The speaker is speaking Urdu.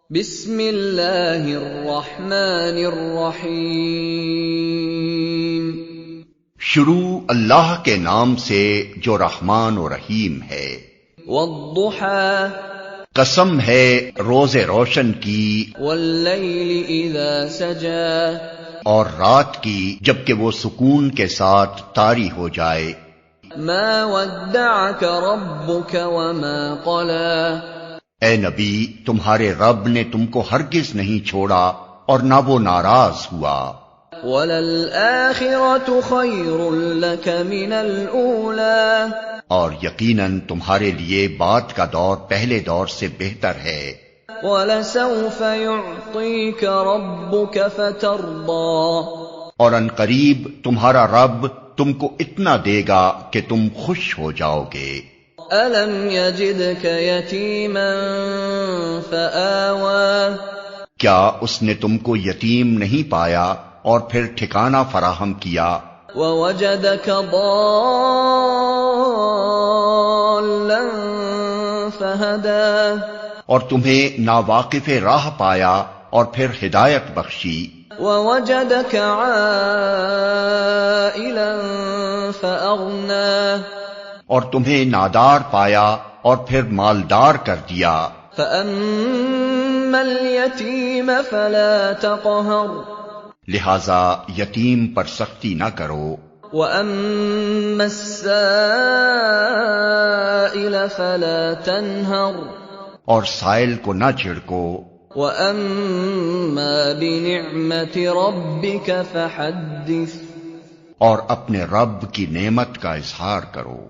بسم اللہ الرحمن الرحیم۔ شروع اللہ کے نام سے جو رحمان و رحیم ہے۔ والضحی، قسم ہے روز روشن کی، واللیل اذا سجی، اور رات کی جبکہ وہ سکون کے ساتھ طاری ہو جائے۔ ما ودعک ربک وما قلی، اے نبی، تمہارے رب نے تم کو ہرگز نہیں چھوڑا اور نہ وہ ناراض ہوا۔ وَلَلْآخِرَةُ خَيْرٌ لَكَ مِنَ الْأُولَى، اور یقیناً تمہارے لیے بعد کا دور پہلے دور سے بہتر ہے۔ وَلَسَوْفَ يُعْطِيكَ رَبُّكَ فَتَرْضَى، اور ان قریب تمہارا رب تم کو اتنا دے گا کہ تم خوش ہو جاؤ گے۔ أَلَمْ يَجِدْكَ يَتِيمًا فَآوَى، کیا اس نے تم کو یتیم نہیں پایا اور پھر ٹھکانہ فراہم کیا؟ وَوَجَدَكَ ضَالًّا فَهَدَى، اور تمہیں ناواقف راہ پایا اور پھر ہدایت بخشی۔ وَوَجَدَكَ عَائِلًا فَأَغْنَى، اور تمہیں نادار پایا اور پھر مالدار کر دیا۔ فَأَمَّا الْيَتِيمَ فَلَا تَقْهَرْ، لہذا یتیم پر سختی نہ کرو۔ وَأَمَّا السَّائِلَ فَلَا تَنْهَرْ، اور سائل کو نہ جھڑکو۔ وَأَمَّا بِنِعْمَةِ رَبِّكَ فَحَدِّثْ، اور اپنے رب کی نعمت کا اظہار کرو۔